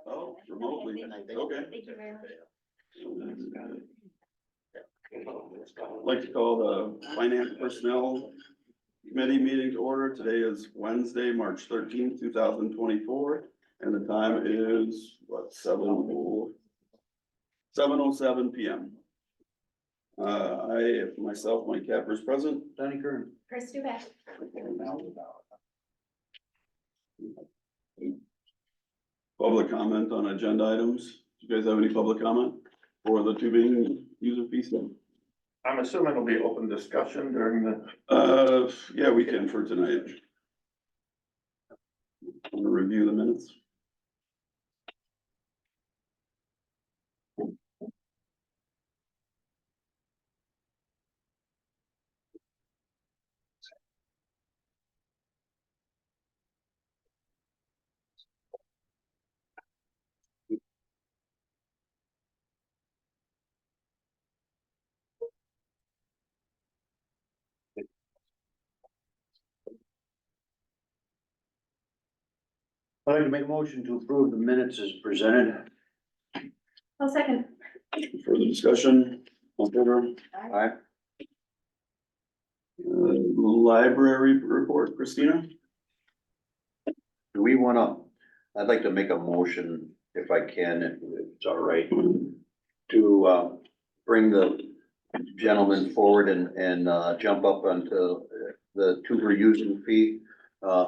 Oh, remotely, okay. Thank you very much. I'd like to call the Finance Personnel Committee meeting to order. Today is Wednesday, March 13th, 2024, and the time is, what, 7:07 PM. I, myself, Mike Capper is present. Donnie Kern. Chris Dubak. Public comment on agenda items. Do you guys have any public comment for the tubing user fee stuff? I'm assuming it'll be open discussion during the, Yeah, we can for tonight. Want to review the minutes? I'd like to make a motion to approve the minutes as presented. I'll second. Further discussion? All in favor? Aye. Library report, Christina? Do we wanna, I'd like to make a motion, if I can, if it's all right, to bring the gentleman forward and jump up onto the tuber using fee.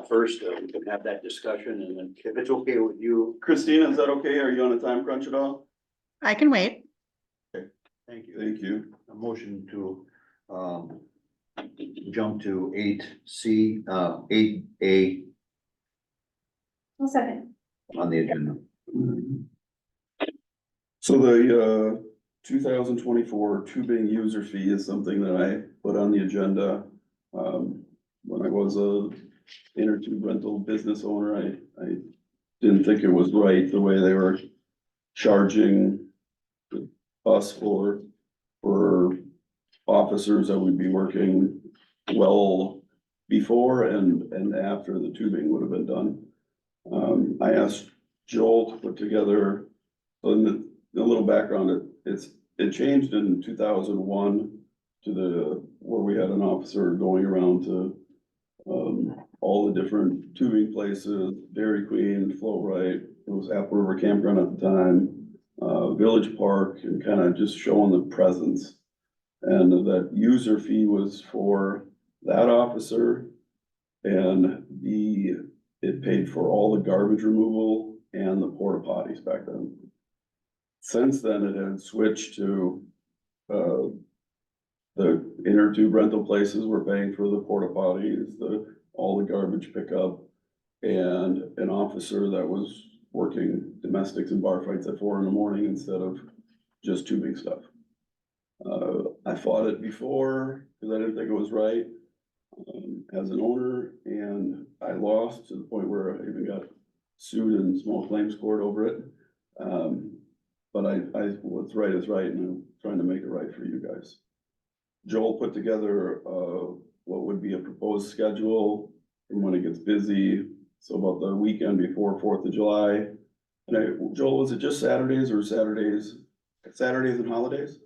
First, we can have that discussion, and then if it's okay with you, Christina, is that okay? Are you on a time crunch at all? I can wait. thank you. Thank you. A motion to jump to 8C, 8A I'll second. on the agenda. So the 2024 tubing user fee is something that I put on the agenda. When I was a inner tube rental business owner, I didn't think it was right the way they were charging us for officers that would be working well before and after the tubing would have been done. I asked Joel to put together, so a little background, it changed in 2001 to where we had an officer going around to all the different tubing places, Dairy Queen, Float Right, it was Apple River Campground at the time, Village Park, and kind of just showing the presence. And that user fee was for that officer, and it paid for all the garbage removal and the porta potties back then. Since then, it had switched to, the inner tube rental places were paying for the porta potties, all the garbage pickup. And an officer that was working domestics and bar fights at 4 a.m. instead of just tubing stuff. I fought it before, cause I didn't think it was right, as an owner, and I lost to the point where I even got sued in small claims court over it. But what's right is right, and I'm trying to make it right for you guys. Joel put together, what would be a proposed schedule from when it gets busy, so about the weekend before 4th of July. And Joel, was it just Saturdays or Saturdays and holidays?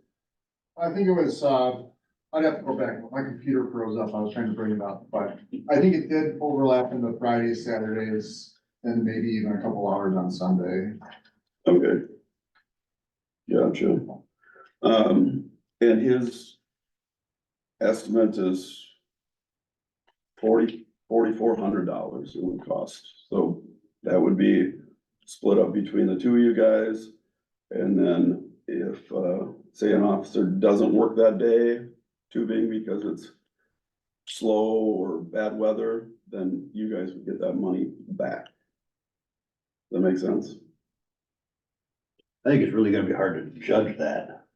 I think it was, I'd have to go back, my computer froze up, I was trying to bring it up, but I think it did overlap in the Fridays, Saturdays, and maybe even a couple hours on Sunday. Okay. Gotcha. And his estimate is $4,400 it would cost. So that would be split up between the two of you guys. And then if, say an officer doesn't work that day, tubing because it's slow or bad weather, then you guys would get that money back. Does that make sense? I think it's really gonna be hard to judge that.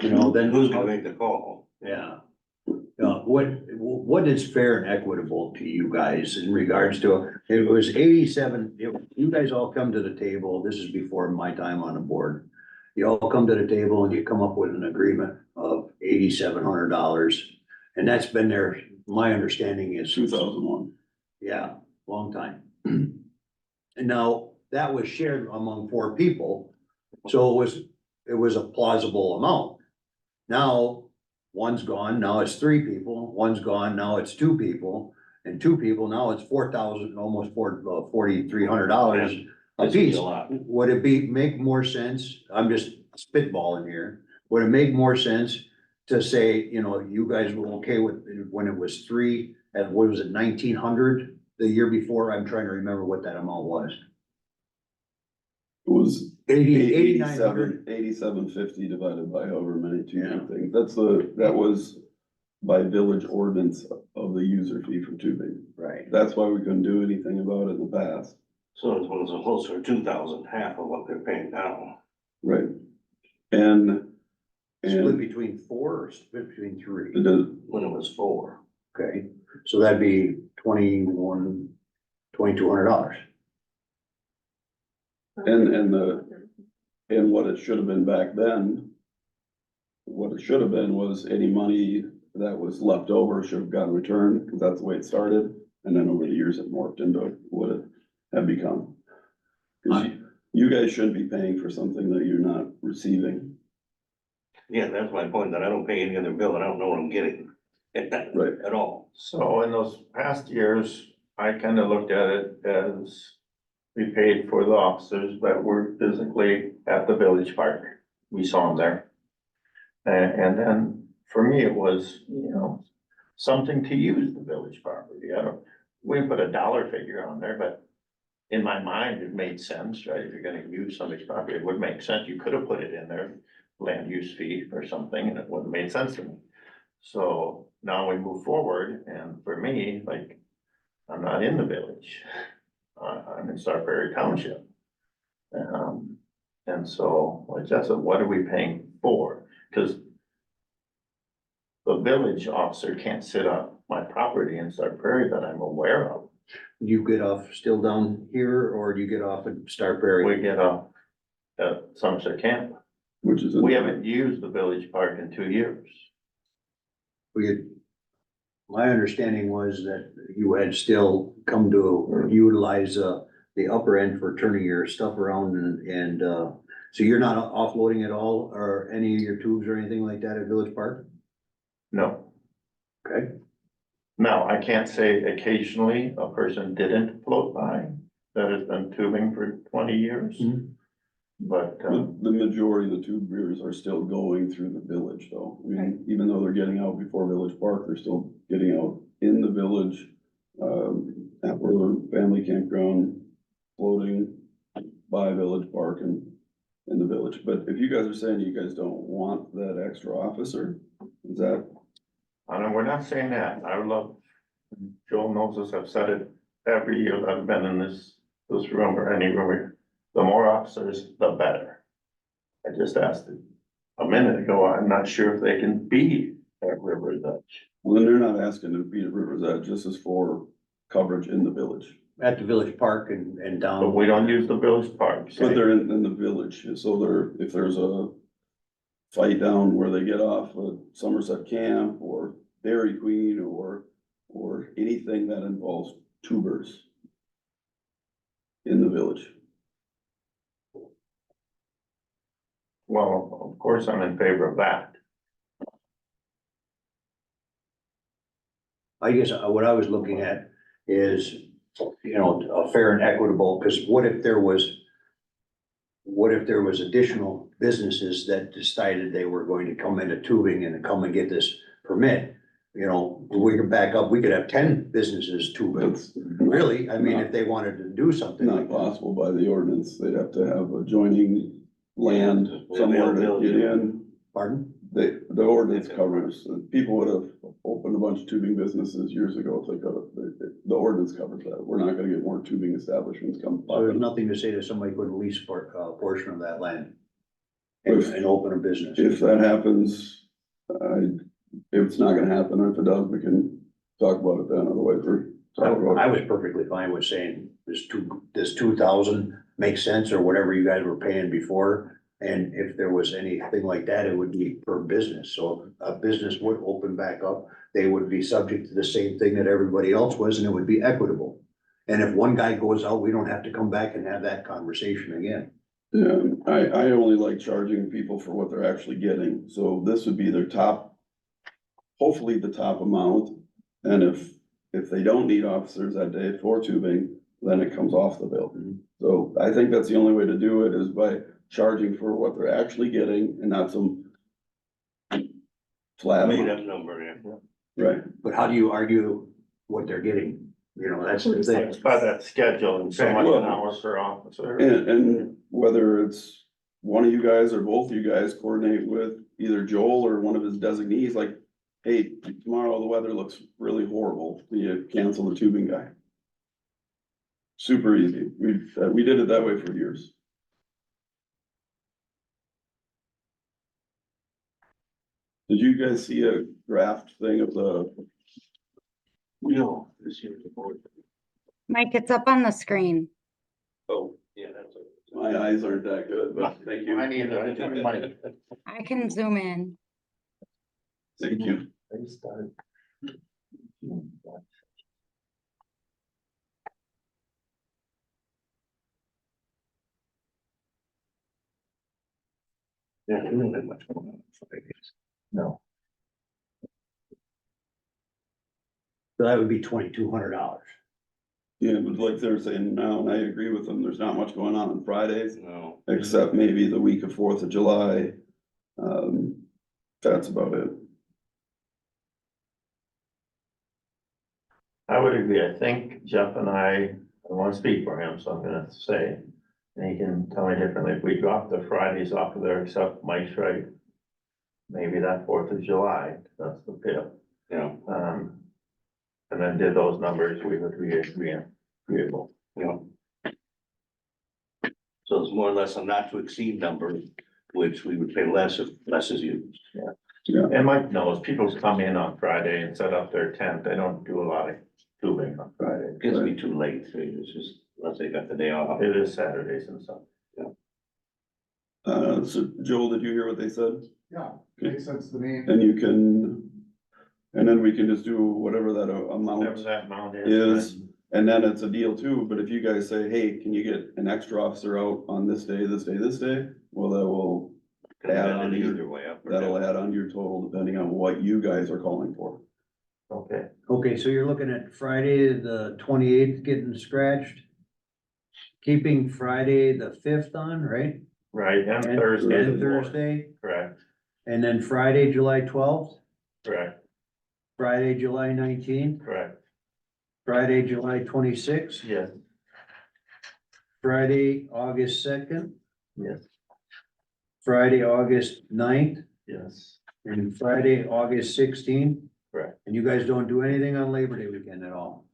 You know, then who's gonna make the call? Yeah. What is fair and equitable to you guys in regards to, it was 87, you guys all come to the table, this is before my time on the board. You all come to the table and you come up with an agreement of $8,700, and that's been there, my understanding is. 2001. Yeah, long time. And now that was shared among 4 people, so it was a plausible amount. Now, one's gone, now it's 3 people, one's gone, now it's 2 people, and 2 people, now it's 4,000, almost $4,300 a That's piece. a lot. Would it make more sense, I'm just spitballing here, would it make more sense to say, you know, you guys were okay with, when it was 3, and what was it, 1,900 the year before? I'm trying to remember what that amount was. It was 8,900. 8750 divided by however many Yeah. tubing things. That was by village ordinance of the user fee for tubing. Right. That's why we couldn't do anything about it in the past. So it was closer to 2,000, half of what they're paying now. Right. And, Split and between 4 or split between 3? it does, When it was 4. Okay, so that'd be $2,200. and what it should have been back then, what it should have been was any money that was left over should have gotten returned, because that's the way it started. And then over the years, it morphed into what it had become. 'Cause you guys shouldn't be paying for something that you're not receiving. Yeah, that's my point, that I don't pay any other bill and I don't know what I'm getting. Right. At all. So in those past years, I kind of looked at it as we paid for the officers that were physically at the village park. We saw them there. And then for me, it was, you know, something to use the village property. We put a dollar figure on there, but in my mind, it made sense, right? If you're gonna use somebody's property, it would make sense. You could have put it in there, land use fee or something, and it wouldn't have made sense to me. So now we move forward, and for me, like, I'm not in the village. I'm in Starberry Township. And so, like Jess said, what are we paying for? Cause the village officer can't sit on my property in Starberry that I'm aware of. You get off still down here, or do you get off at Starberry? We get a, at Somerset Camp. Which is. We haven't used the village park in 2 years. My understanding was that you had still come to utilize, the upper end for turning your stuff around and, so you're not offloading at all, or any of your tubes or anything like that at Village Park? No. Okay, Now, I can't say occasionally a person didn't float by that has been tubing for 20 years. Mhm. But, The majority of the tube rears are still going through the village though. I mean, even though they're getting out before Village Park, they're still getting out in the village. At where family campground, floating by Village Park and in the village. But if you guys are saying you guys don't want that extra officer, is that, and we're not saying that. I would love, Joel knows this, I've said it every year that I've been in this room or any room. The more officers, the better. I just asked it a minute ago. I'm not sure if they can be at River's Edge. well, then they're not asking to be at River's Edge. This is for coverage in the village. at the Village Park and But down. we don't use the village park. But they're in the village, so if there's a fight down where they get off at Somerset Camp or Dairy Queen or anything that involves tubers in the village. Well, of course, I'm in favor of that. I guess what I was looking at is, you know, a fair and equitable, because what if there was additional businesses that decided they were going to come into tubing and come and get this permit? You know, we could back up, we could have 10 businesses tubing, That's really, I mean, if they wanted to do something not like that. possible by the ordinance. They'd have to have adjoining land somewhere to get in. Pardon? The ordinance covers, people would have opened a bunch of tubing businesses years ago if they could have. The ordinance covers that. We're not gonna get more tubing establishments come. So there's nothing to say that somebody could lease for a portion of that land and open a business. If that happens, if it's not gonna happen, or if it does, we can talk about it then, otherwise we're. talking about- I was perfectly fine with saying this 2,000 makes sense, or whatever you guys were paying before. And if there was anything like that, it would be per business. So if a business would open back up, they would be subject to the same thing that everybody else was, and it would be equitable. And if one guy goes out, we don't have to come back and have that conversation again. Yeah, I only like charging people for what they're actually getting, so this would be their top, hopefully the top amount. And if they don't need officers that day for tubing, then it comes off the bill. So I think that's the only way to do it is by charging for what they're actually getting and not some flat Made amount, up number, yeah. right? But how do you argue what they're getting? You know, that's the thing. It's by that schedule and so much an hour per officer. And whether it's one of you guys or both of you guys coordinate with either Joel or one of his designees, like, hey, tomorrow the weather looks really horrible, you cancel the tubing guy. Super easy, we did it that way for years. Did you guys see a draft thing of the, No, this year's the board. Mike, it's up on the screen. Oh, yeah, that's. my eyes aren't that good, but thank you. I need money. I can zoom in. Thank you. Yeah, we don't have much going on Fridays. No. So that would be $2,200. Yeah, but like they're saying now, and I agree with them, there's not much going on Fridays, No. except maybe the week of 4th of July. That's about it. I would agree. I think Jeff and I want to speak for him, so I'm gonna say, and he can tell me differently, if we drop the Fridays off of there, except Mike's right. Maybe that 4th of July, that's the fifth, Yeah, and then did those numbers, we would be agreeable. yeah. So it's more or less a not to exceed number, which we would pay less if less is used. And Mike knows, people come in on Friday and set up their tent, they don't do a lot of tubing on Friday. It gets to be too late, so it's just, unless they got the day off. It is Saturdays and stuff. So Joel, did you hear what they said? Yeah, makes sense to me. And you can, and then we can just do whatever that Whatever amount that amount is. then- And then it's a deal too, but if you guys say, hey, can you get an extra officer out on this day, this day, this day? Well, that will, Could have add been on to your- either way up or that'll down. add on to your total depending on what you guys are calling for. Okay, Okay, so you're looking at Friday, the 28th getting scratched. Keeping Friday, the 5th on, right? right, and And Thursday. and Thursday, Correct, and then Friday, July 12th, correct, Friday, July 19th, correct, Friday, July 26th, yes, Friday, August 2nd, yes, Friday, August 9th, yes, and Friday, August 16th. correct. And you guys don't do anything on Labor Day weekend at all?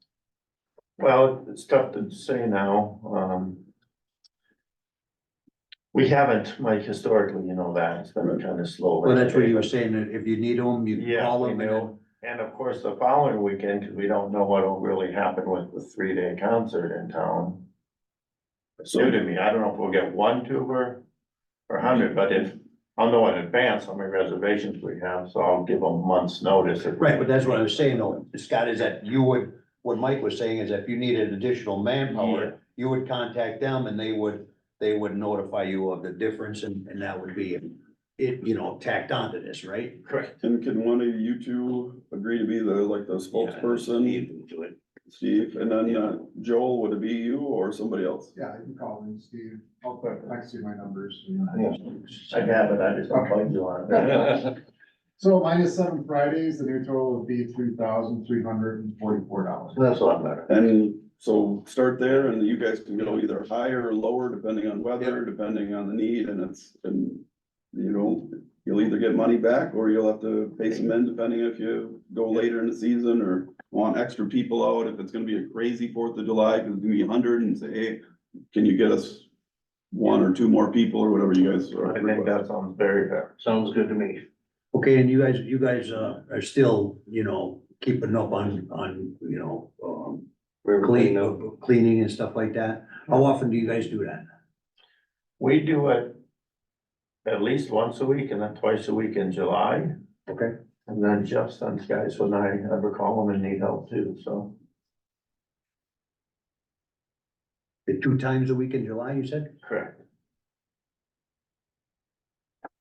Well, it's tough to say now, we haven't, Mike, historically, you know that, it's been kind of slow. Well, that's what you were saying, that if you need them, you can Yeah, call we them and know, and of course, the following weekend, because we don't know what will really happen with the 3-day concert in town. It's new to me, I don't know if we'll get one tuber or 100, but if, I'll know in advance how many reservations we have, so I'll give them a month's notice. Right, but that's what I was saying though, Scott, is that you would, what Mike was saying is if you needed additional Yeah. manpower, you would contact them and they would notify you of the difference and that would be it, you know, tacked onto this, right? Correct. And can one of you two agree to be the, like the spokesperson, Steve can do it. Steve, and then Joel, would it be you or somebody else? Yeah, you can call me, Steve. I'll put, text you my numbers. I have it, I just don't like you on it. So minus 7 Fridays, the new total would be $3,344. That's a lot better. And so start there and you guys can go either higher or lower depending on weather, depending on the need, and you know, you'll either get money back or you'll have to pay some in depending if you go later in the season or want extra people out, if it's gonna be a crazy 4th of July, cause it's gonna be 100 and say, hey, can you get us 1 or 2 more people or whatever you guys are. I think that sounds very fair. Sounds good to me. Okay, and you guys are still, you know, keeping up on, you know, cleaning and stuff like that. How often do you guys do that? We do it at least once a week and then twice a week in July. Okay. And then Jeff sends guys when I ever call them and need help too, so. 2 times a week in July, you said? Correct.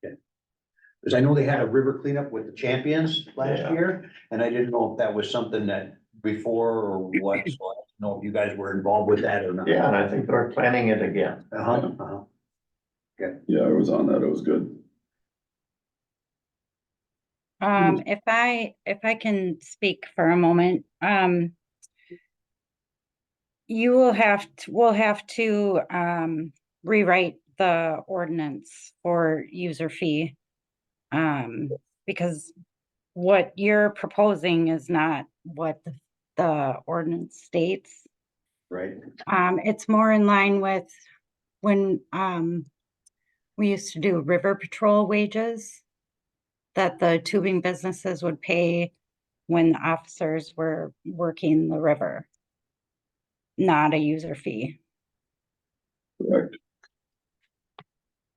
Because I know they had a river cleanup with the champions last Yeah. year, and I didn't know if that was something that before or what, so I don't know if you guys were involved with that or not. Yeah, and I think they're planning it again. Uh-huh, uh-huh. Yeah, I was on that, it was good. If I can speak for a moment, we'll have to, rewrite the ordinance for user fee. Because what you're proposing is not what the ordinance states. Right, It's more in line with when, we used to do river patrol wages that the tubing businesses would pay when the officers were working the river, not a user fee. Correct.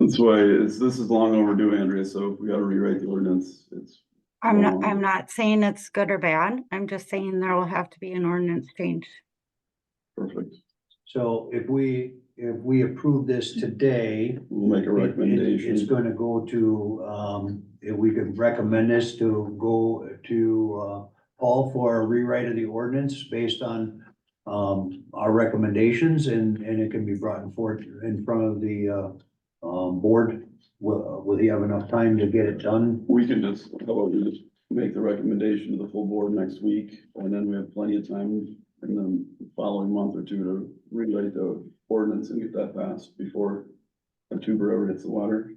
That's why this is long overdue, Andrea, so we gotta rewrite the ordinance, it's. I'm not saying it's good or bad. I'm just saying there will have to be an ordinance change. Perfect, so if we approve this today, we'll make a it's recommendation. gonna go to, if we could recommend this to go to, Paul for a rewrite of the ordinance based on, our recommendations, and it can be brought forth in front of the, board. Will he have enough time to get it done? We can just, how about we just make the recommendation to the full board next week, and then we have plenty of time in the following month or two to rewrite the ordinance and get that passed before a tuber ever hits the water.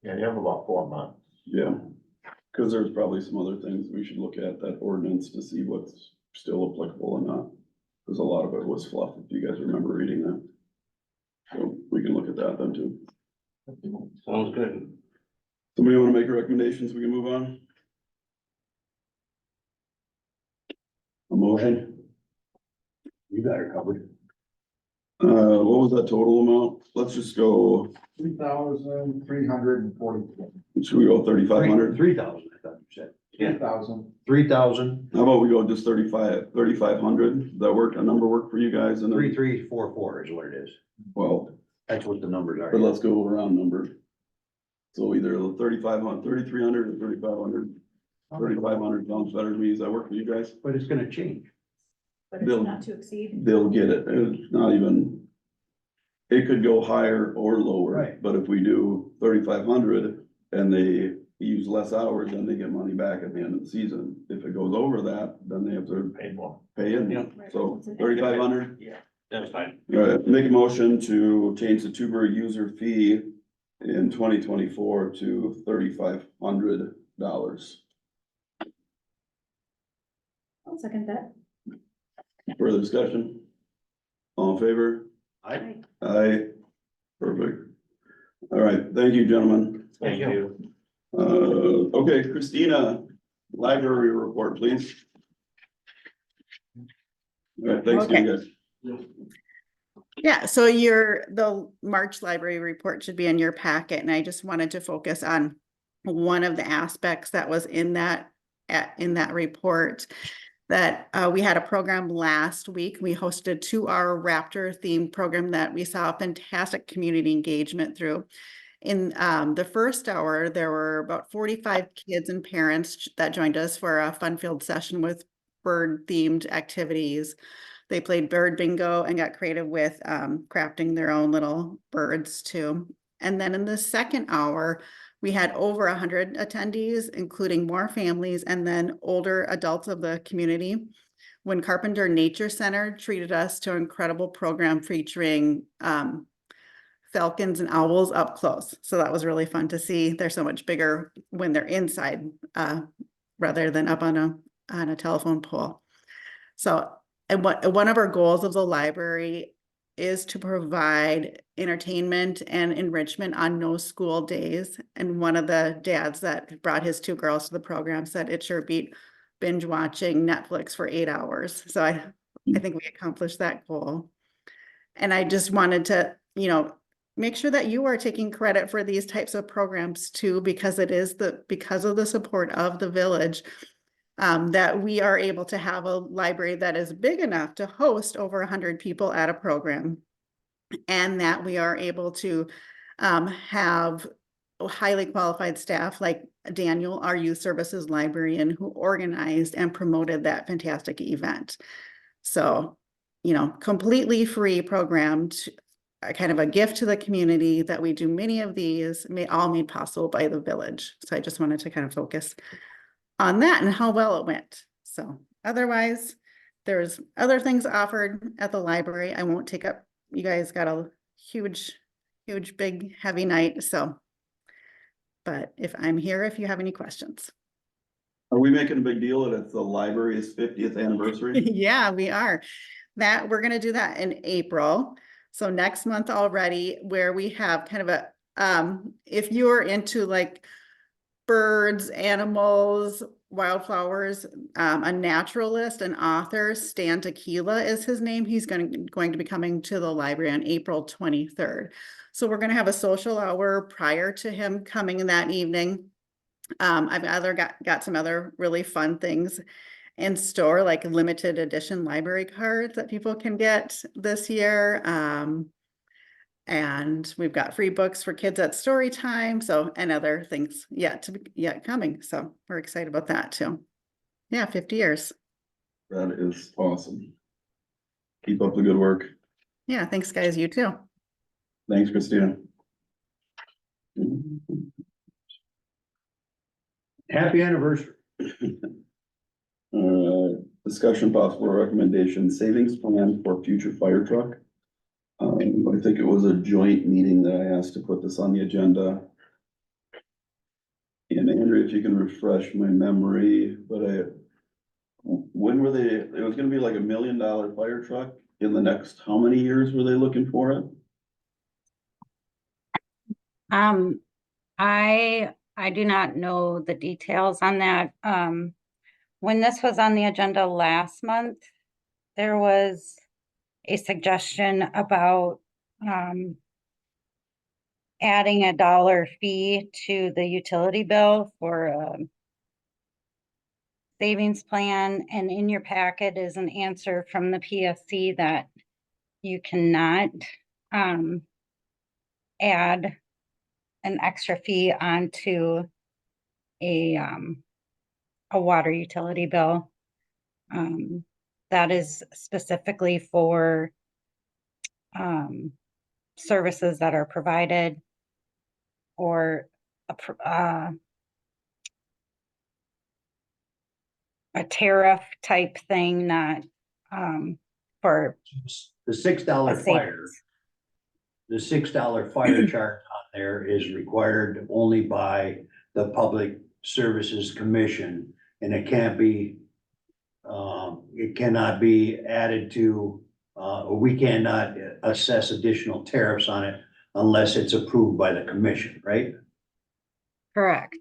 Yeah, you have about 4 months. Yeah, cause there's probably some other things we should look at that ordinance to see what's still applicable and not. Cause a lot of it was fluff, if you guys remember reading that. So we can look at that then too. Sounds good. Somebody wanna make a recommendation so we can move on? A motion? You got it covered. What was that total amount? Let's just go, 3,340. should we go 3,500? 3,000, I thought you said. Yeah. 3,000. 3,000, How about we go just 3,500? That work, a number work for you guys and then, 3,344 is what it is. well, That's what the numbers are. but let's go around number. So either 3,500, 3,300 or 3,500. 3,500 sounds better to me. Does that work for you guys? But it's gonna change. But it's Bill. not to exceed. They'll get it. It's not even. It could go higher or lower. Right. But if we do 3,500 and they use less hours, then they get money back at the end of the season. If it goes over that, then they have to Paid more. pay in. Yeah. So 3,500. Yeah, that's fine. All right, make a motion to change the tuber user fee in 2024 to $3,500. I'll second that. Further discussion? All in favor? I, Aye. Perfect. All right, thank you, gentlemen. Thank you. Okay, Christina, library report, please. All right, thanks again, guys. Yeah, so the March library report should be in your packet, and I just wanted to focus on one of the aspects that was in that report. That we had a program last week. We hosted a 2-hour Raptor themed program that we saw fantastic community engagement through. In the first hour, there were about 45 kids and parents that joined us for a fun-filled session with bird-themed activities. They played bird bingo and got creative with crafting their own little birds too. And then in the second hour, we had over 100 attendees, including more families and then older adults of the community. When Carpenter Nature Center treated us to an incredible program featuring falcons and owls up close. So that was really fun to see. They're so much bigger when they're inside rather than up on a telephone pole. So, and one of our goals of the library is to provide entertainment and enrichment on no school days. And one of the dads that brought his 2 girls to the program said it sure beat binge watching Netflix for 8 hours. So I think we accomplished that goal. And I just wanted to, make sure that you are taking credit for these types of programs too, because it is because of the support of the village. that we are able to have a library that is big enough to host over 100 people at a program. And that we are able to have highly qualified staff like Daniel, our youth services librarian, who organized and promoted that fantastic event. So, you know, completely free program, kind of a gift to the community that we do many of these, all made possible by the village. So I just wanted to kind of focus on that and how well it went. So otherwise, there's other things offered at the library. I won't take up, you guys got a huge, big, heavy night, so. But if I'm here, if you have any questions. Are we making a big deal that it's the library's 50th anniversary? Yeah, we are. That, we're gonna do that in April. So next month already, where we have kind of a, if you're into like birds, animals, wildflowers, a naturalist, an author, Stan Tequila is his name. He's going to be coming to the library on April 23rd. So we're going to have a social hour prior to him coming in that evening. I've got some other really fun things in store, like limited edition library cards that people can get this year. And we've got free books for kids at story time. So, and other things yet coming. So we're excited about that too. Yeah, 50 years. That is awesome. Keep up the good work. Yeah, thanks guys, you too. Thanks, Christina. Happy anniversary. Discussion possible recommendation, savings plan for future fire truck. I think it was a joint meeting that I asked to put this on the agenda. And Andrea, if you can refresh my memory, but when were they, it was gonna be like $1 million fire truck in the next, how many years were they looking for it? I do not know the details on that. When this was on the agenda last month, there was a suggestion about adding a $1 fee to the utility bill for a savings plan, and in your packet is an answer from the PSC that you cannot add an extra fee onto a water utility bill. That is specifically for services that are provided or a tariff type thing, not for The $6 a fire, savings. the $6 fire charge on there is required only by the Public Services Commission. And it can't be, it cannot be added to, we cannot assess additional tariffs on it unless it's approved by the commission, right? Correct.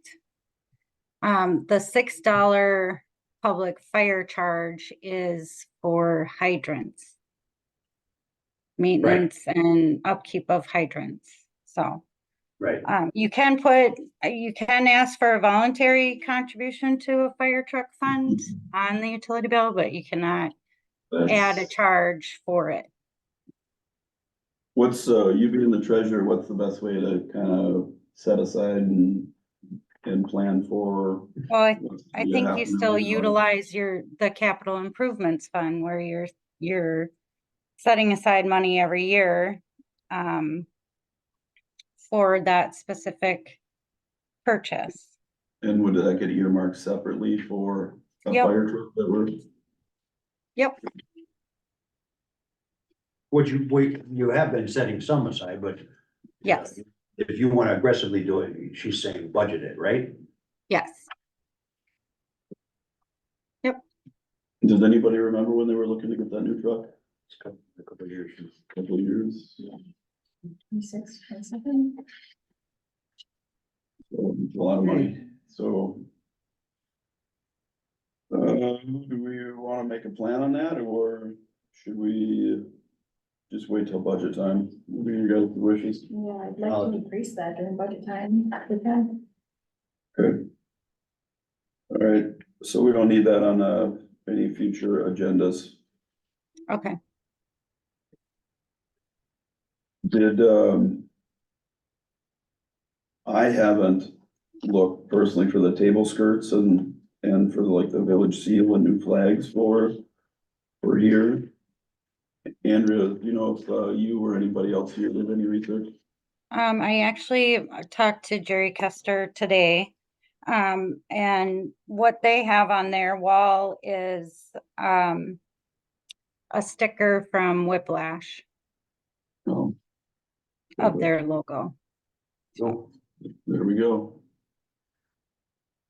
The $6 public fire charge is for hydrants. Maintenance and upkeep of hydrants, so. Right. You can ask for a voluntary contribution to a fire truck fund on the utility bill, but you cannot add a charge for it. What's, you being the treasurer, what's the best way to kind of set aside and plan for? Well, what's I gonna think you happen still later on? utilize the capital improvements fund where you're setting aside money every year for that specific purchase. And would that get earmarked separately for a Yep. fire truck that we're? Yep, Which you have been setting some aside, but. yes, If you want to aggressively do it, she's saying budget it, right? yes. Does anybody remember when they were looking to get that new truck? A couple of years. Couple of years. 26, 27. So it's a lot of money, so. Do we wanna make a plan on that, or should we just wait till budget time? What are your guys' wishes? Yeah, I'd like to increase that during budget time. If we can. Good. All right, So we don't need that on, any future agendas. Okay. Did, I haven't looked personally for the table skirts and for like the village seal and new flags for here. Andrea, do you know if, you or anybody else here did any research? I actually talked to Jerry Kester today. And what they have on their wall is, a sticker from Whiplash No. of their logo. So, There we go.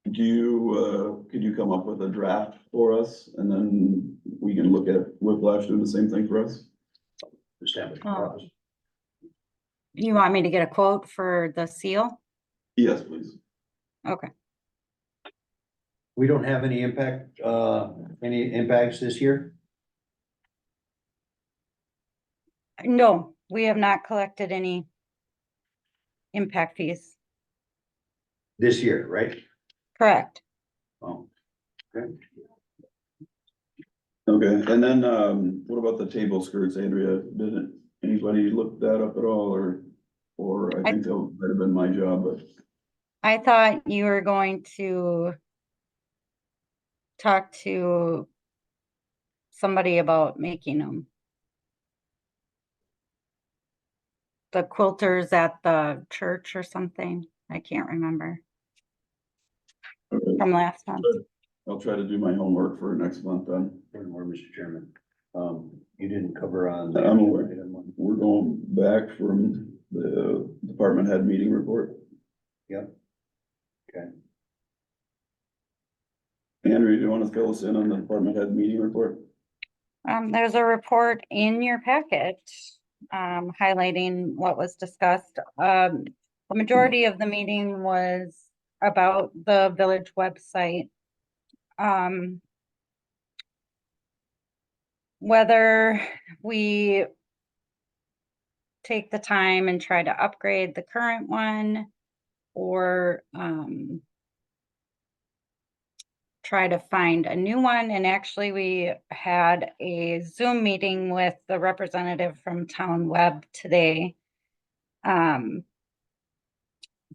Do you, could you come up with a draft for us and then we can look at Whiplash doing the same thing for us? establish a Oh. process. You want me to get a quote for the seal? Yes, please. Okay. We don't have any any impacts this year? No, we have not collected any impact fees. This year, right? Correct. Oh, okay. Okay, and then, what about the table skirts, Andrea? Didn't anybody look that up at all, or I think that might have been my job, but I thought you were going to talk to somebody about making them. The quilters at the church or something. I can't remember okay, from last month. I'll try to do my homework for next month then. Furthermore, Mr. Chairman, you didn't cover on. I'm aware. We're going back from the department head meeting report. Yep. Okay. Andrea, do you want to fill us in on the department head meeting report? There's a report in your packet, highlighting what was discussed. The majority of the meeting was about the village website. Whether we take the time and try to upgrade the current one or, try to find a new one. And actually we had a Zoom meeting with the representative from Town Web today. Town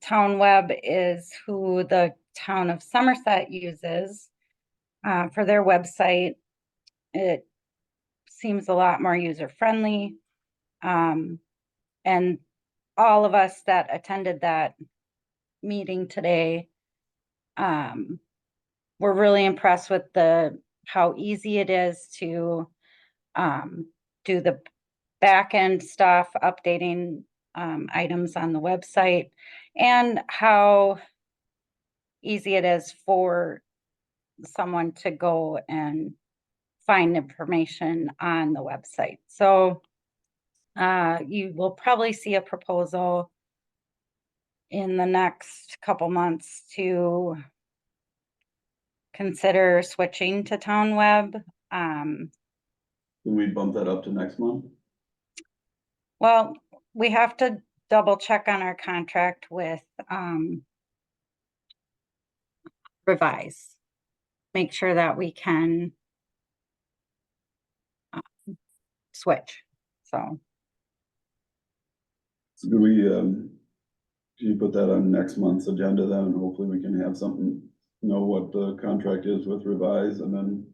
Web is who the town of Somerset uses for their website. It seems a lot more user-friendly. And all of us that attended that meeting today, we're really impressed with how easy it is to do the back end stuff, updating items on the website, and how easy it is for someone to go and find information on the website. So you will probably see a proposal in the next couple months to consider switching to Town Web. Can we bump that up to next month? Well, we have to double check on our contract with Revise. Make sure that we can switch, so. So do we, can you put that on next month's agenda then, and hopefully we can have something, know what the contract is with Revise, and then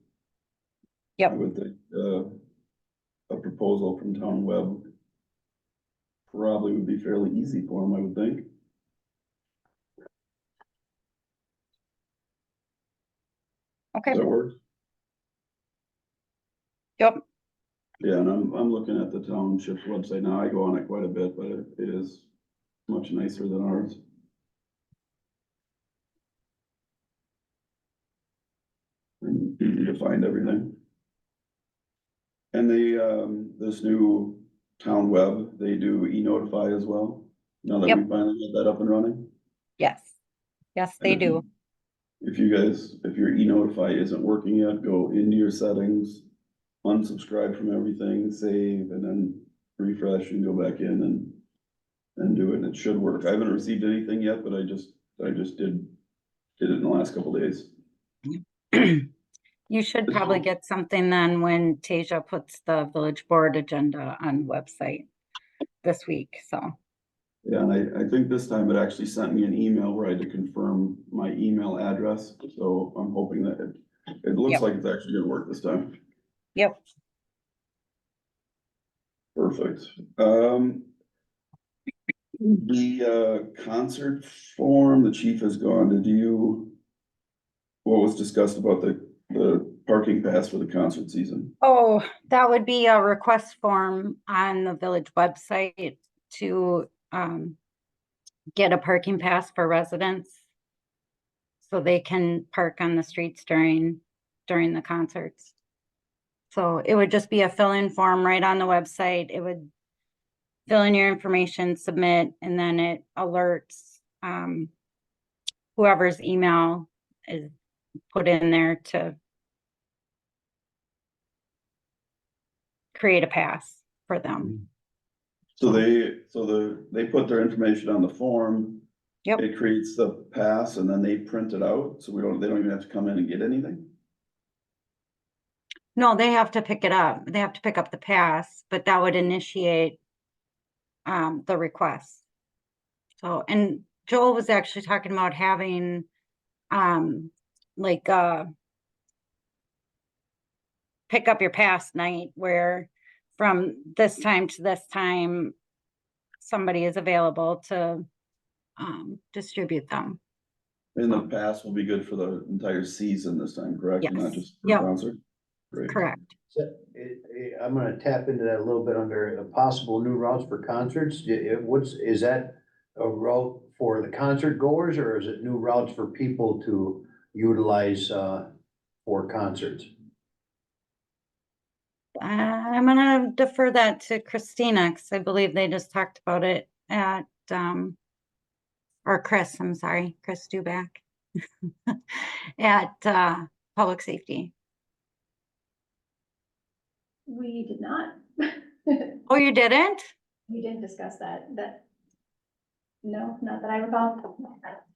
Yep. I would think, a proposal from Town Web probably would be fairly easy for them, I would think. Okay. Does that work? Yep. Yeah, and I'm looking at the township's website now. I go on it quite a bit, but it is much nicer than ours. And easy to find everything. And this new Town Web, they do e-notify as well, now that we Yep. finally got that up and running. Yes. Yes, they And if you- do. if your e-notify isn't working yet, go into your settings, unsubscribe from everything, save, and then refresh and go back in and do it, and it should work. I haven't received anything yet, but I just did it in the last couple days. You should probably get something then when Tasia puts the village board agenda on the website this week, so. Yeah, and I think this time it actually sent me an email where I had to confirm my email address, so I'm hoping that it looks Yep. like it's actually gonna work this time. Yep. Perfect. The concert form, the chief has gone, what was discussed about the parking pass for the concert season? Oh, that would be a request form on the village website to get a parking pass for residents. So they can park on the streets during the concerts. So it would just be a fill-in form right on the website. It would fill in your information, submit, and then it alerts whoever's email is put in there to create a pass for them. So they put their information on the form. Yep. It creates the pass and then they print it out, so they don't even have to come in and get anything? No, they have to pick it up. They have to pick up the pass, but that would initiate the request. So, and Joel was actually talking about having like pick up your pass night where from this time to this time somebody is available to distribute them. And the pass will be good for the entire season this time, correct? Yes. Not just for Yep. concert? Great. Correct. So, I'm gonna tap into that a little bit under possible new routes for concerts. Is that a route for the concert goers or is it new routes for people to utilize, for concerts? I'm gonna defer that to Christina because I believe they just talked about it at or Chris, I'm sorry, Chris Duback at Public Safety. We did not. Oh, you didn't? We didn't discuss that, no, not that I recall.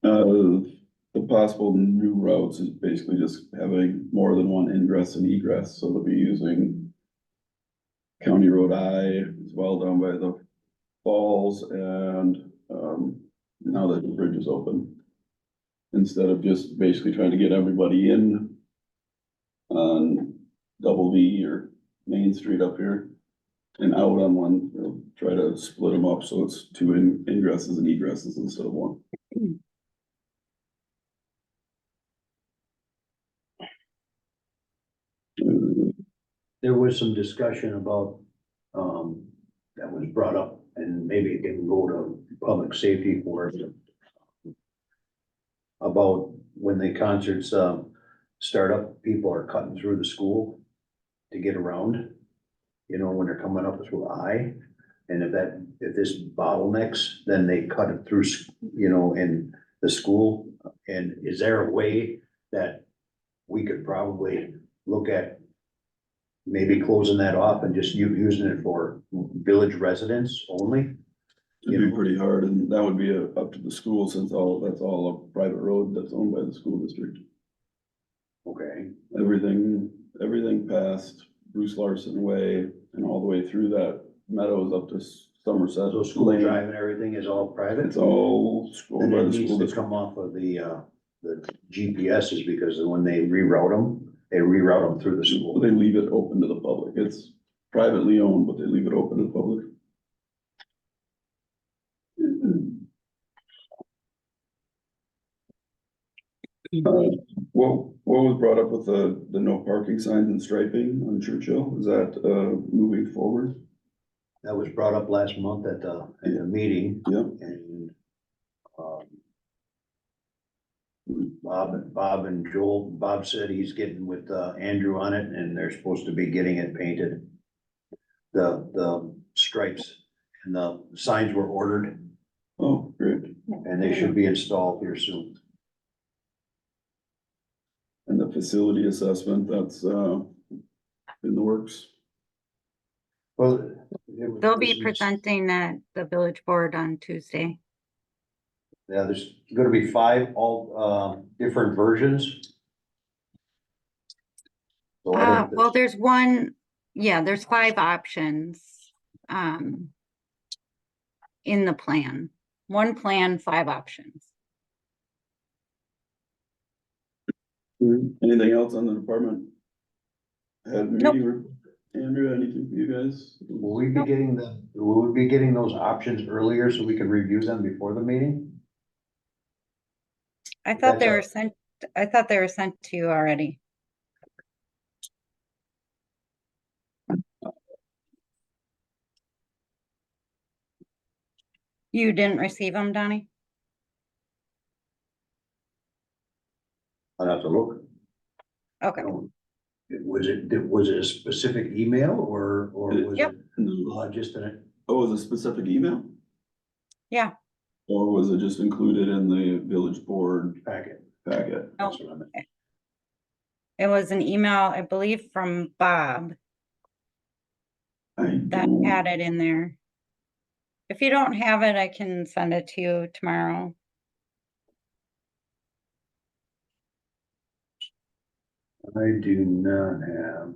The possible new routes is basically just having more than one ingress and egress, so they'll be using County Road I as well down by the falls and, now that the bridge is open. Instead of just basically trying to get everybody in on Double V or Main Street up here and out on one, they'll try to split them up so it's two ingresses and egresses instead of one. There was some discussion about, that was brought up and maybe it can go to public safety for it. About when the concerts, start up, people are cutting through the school to get around. You know, when they're coming up through I, and if this bottlenecks, then they cut it through, you know, in the school. And is there a way that we could probably look at maybe closing that off and just using it for village residents only? It'd be pretty hard, and that would be up to the school since that's all a private road that's owned by the school district. Okay, Everything past Bruce Larson Way and all the way through that meadows up to Somerset. so school Lane. drive and everything is all private? It's all owned Then by it the needs school to district. come off of the GPSs because when they reroute them, they reroute them through the school. They leave it open to the public. It's privately owned, but they leave it open to the public. What was brought up with the no parking signs and striping on Churchill? Is that, moving forward? That was brought up last month at the meeting. Yep. And, Bob and Joel, Bob said he's getting with, Andrew on it and they're supposed to be getting it painted. The stripes and the signs were ordered Oh, great. and they should be installed here soon. And the facility assessment, that's, in the works. Well. They'll be presenting at the village board on Tuesday. Yeah, there's gonna be 5 all different versions. Well, there's one, yeah, there's 5 options, in the plan. One plan, 5 options. Anything else on the department? Nope. Andrew, anything for you guys? Will we be getting those options earlier so we can review them before the meeting? I thought they That's were sent to you already. You didn't receive them, Donnie? I'll have to look. Okay, Was it a specific email or was Yep. it No. just an? Oh, was it a specific email? yeah, Or was it just included in the village board Packet. packet? That's what I meant. it was an email, I believe, from Bob I that don't, had it in there. If you don't have it, I can send it to you tomorrow. I do not have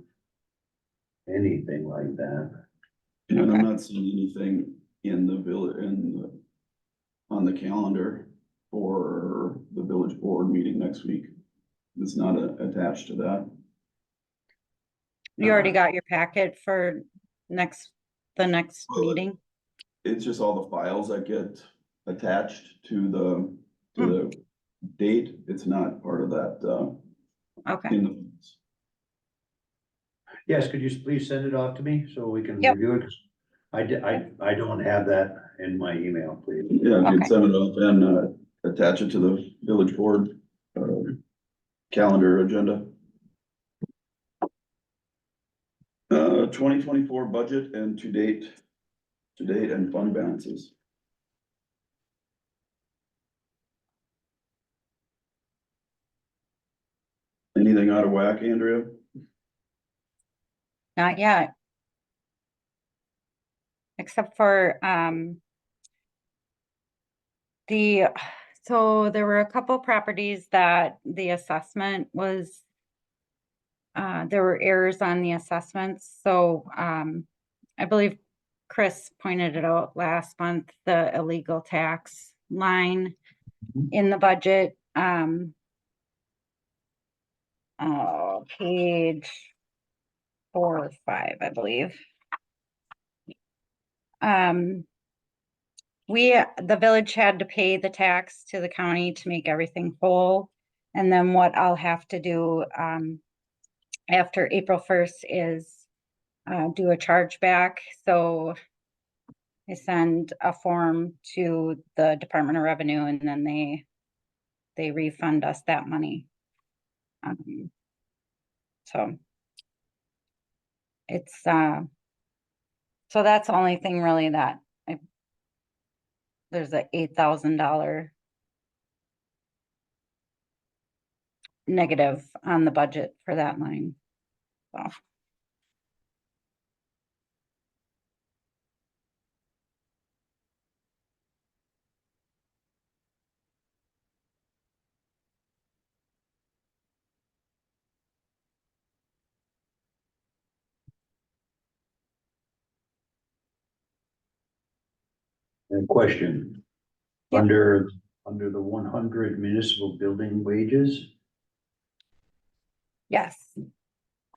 anything like that. and I'm Okay. not seeing anything in the on the calendar for the village board meeting next week. It's not attached to that. You already got your packet for the next Well, meeting? It's just all the files that get attached to the date. It's not part of that, Okay, in the. Yes, could you please send it off to me so we can Yep. review it? 'Cause I don't have that in my email, please. Yeah, if you'd Okay. send it up and, attach it to the village board, calendar agenda. 2024 budget and to date and fund balances. Anything out of whack, Andrea? not yet. Except for, so there were a couple properties that the assessment was, there were errors on the assessments, so, I believe Chris pointed it out last month, the illegal tax line in the budget, page 4 or 5, I believe. The village had to pay the tax to the county to make everything whole. And then what I'll have to do, after April 1st is, do a chargeback. So I send a form to the Department of Revenue and then they refund us that money. So it's, so that's the only thing really that there's a $8,000 negative on the budget for that line. So. And question, Yep. under the 100 municipal building wages, Yes,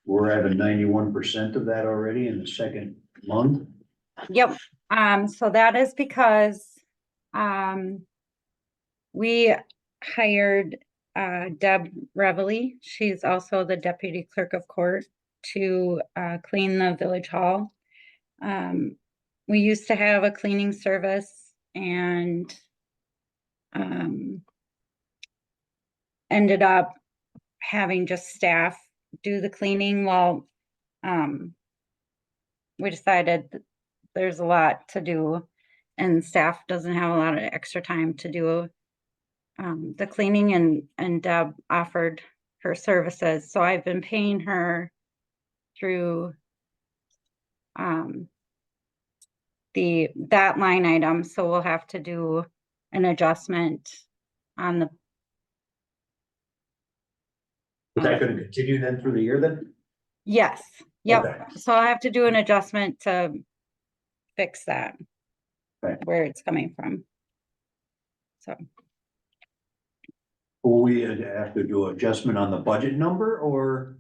we're at a 91% of that already in the second month. yep. So that is because, we hired, Deb Reveley. She's also the deputy clerk of court to, clean the village hall. We used to have a cleaning service and, ended up having just staff do the cleaning. Well, we decided that there's a lot to do and staff doesn't have a lot of extra time to do the cleaning, and Deb offered her services. So I've been paying her through that line item. So we'll have to do an adjustment on the, Is that gonna continue then through the year then? Yes, yep. Okay. So I'll have to do an adjustment to fix that. Okay. Where it's coming from. So, Will we have to do adjustment on the budget number or?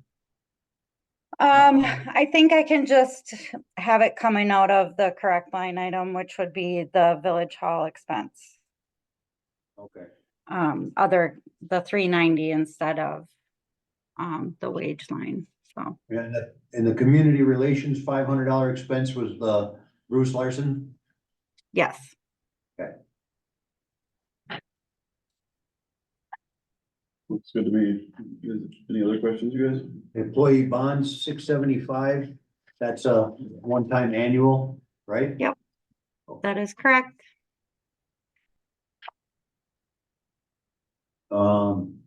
I think I can just have it coming out of the correct line item, which would be the village hall expense. Okay. The 390 instead of, the wage line, so. And the community relations $500 expense was the Bruce Larson? Yes, Looks good to me. You guys, any other questions, you guys? Employee bonds, $675. That's a one-time annual, right? Yep. that is correct.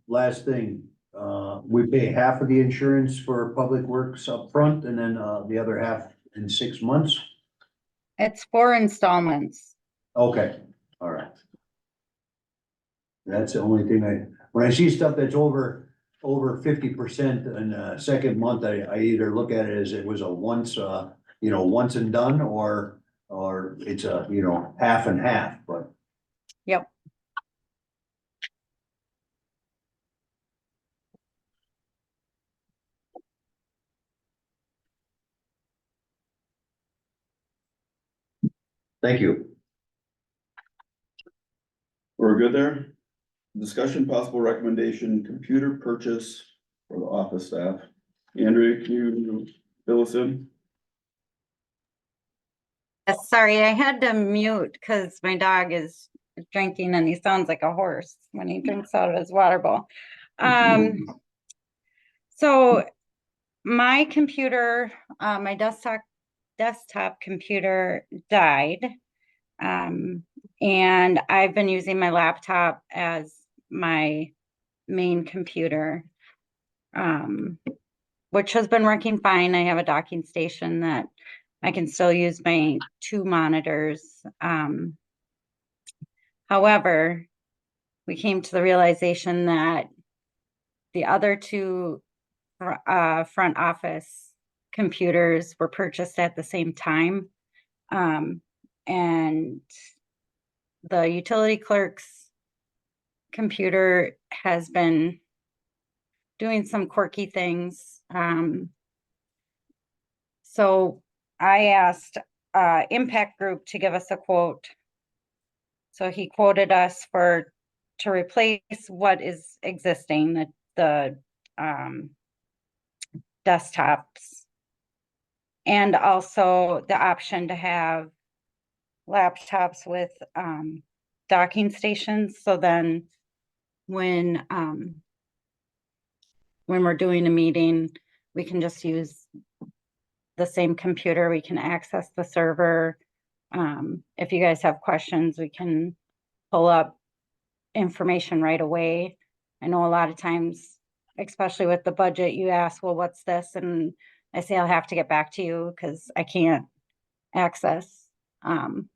Last thing, we pay half of the insurance for public works up front, and then, the other half in 6 months. It's 4 installments. Okay, all right. That's the only thing when I see stuff that's over 50% in the second month, I either look at it as it was a once and done, or it's a, half and half, but. Yep. Thank you. We're good there? Discussion possible recommendation, computer purchase for the office staff. Andrea, can you fill us in? Sorry, I had to mute because my dog is drinking and he sounds like a horse when he drinks out of his water bowl. So my computer, my desktop computer died. And I've been using my laptop as my main computer, which has been working fine. I have a docking station that I can still use my 2 monitors. However, we came to the realization that the other 2 front office computers were purchased at the same time. And the utility clerk's computer has been doing some quirky things. So I asked Impact Group to give us a quote. So he quoted us to replace what is existing, the desktops, and also the option to have laptops with docking stations. So then when we're doing a meeting, we can just use the same computer. We can access the server. If you guys have questions, we can pull up information right away. I know a lot of times, especially with the budget, you ask, well, what's this? And I say, I'll have to get back to you because I can't access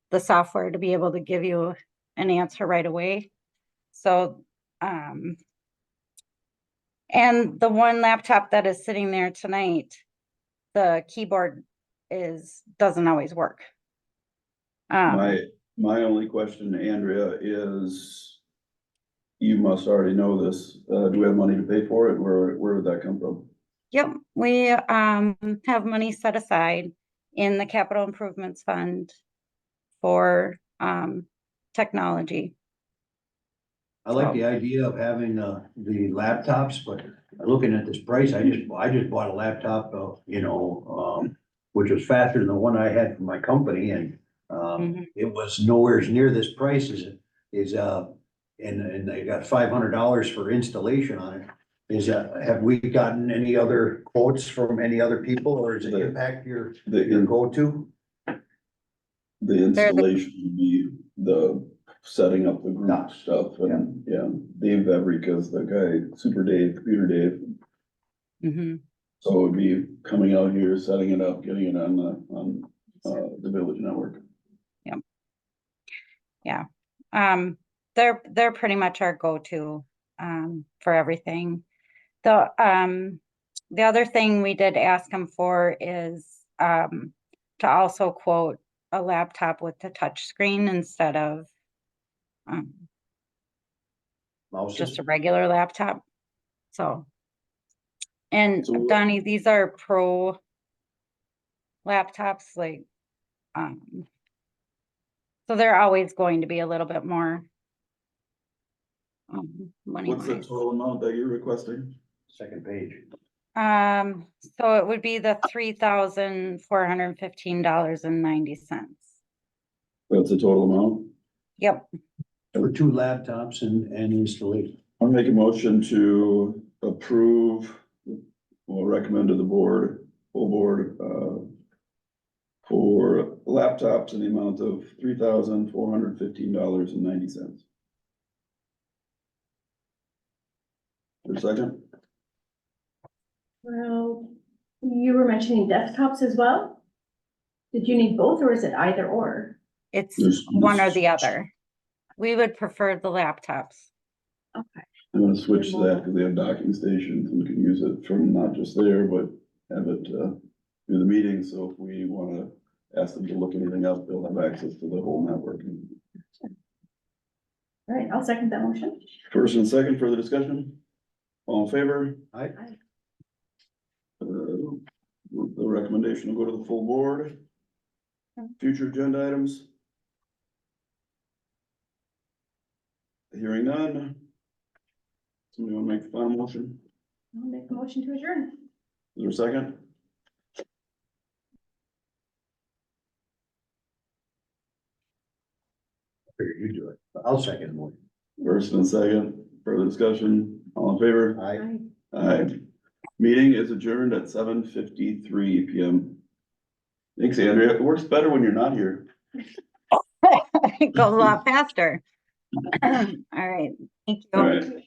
the software to be able to give you an answer right away. So, and the one laptop that is sitting there tonight, the keyboard doesn't always work. My only question to Andrea is, you must already know this, do we have money to pay for it? Where would that come from? Yep, we have money set aside in the capital improvements fund for technology. I like the idea of having the laptops, but looking at this price, I just bought a laptop, which was faster than the one I had from my company, and it was nowhere near this price and they got $500 for installation on it. Have we gotten any other quotes from any other people, or is it Impact your go-to? The installation would be the setting up the group stuff, and Dave Everick is the guy, Super Dave, Computer Dave. So it would be coming out here, setting it up, getting it on the village network. Yep. Yeah. They're pretty much our go-to for everything. The the other thing we did ask him for is, to also quote a laptop with the touch screen instead of, Mouses? just a regular laptop, so. And So what- Donnie, these are pro laptops, like, so they're always going to be a little bit more money What's the wise. total amount that you're requesting? Second page. So it would be the $3,415.90. That's the total amount? Yep, For 2 laptops and installation. I'll make a motion to approve, or recommend to the board, full board, for laptops in the amount of $3,415.90. For a second? Well, you were mentioning desktops as well? Did you need both or is it either or? it's There's- one or the other. We would prefer the laptops. Okay. I'm gonna switch to that because they have docking stations and can use it from not just there, but have it, do the meeting. So if we wanna ask them to look anything up, they'll have access to the whole network. All right, I'll second that motion. First and second, further discussion? All in favor? Aye. The recommendation will go to the full board. Future agenda items? Hearing none. Somebody wanna make the final motion? I'll make the motion to adjourn. Is there a second? Figure you do it. I'll second the motion. First and second, further discussion, all in favor? Aye. Aye. Meeting is adjourned at 7:53 PM. Thanks, Andrea. It works better when you're not here. It goes a lot faster. All right, thank All you. right.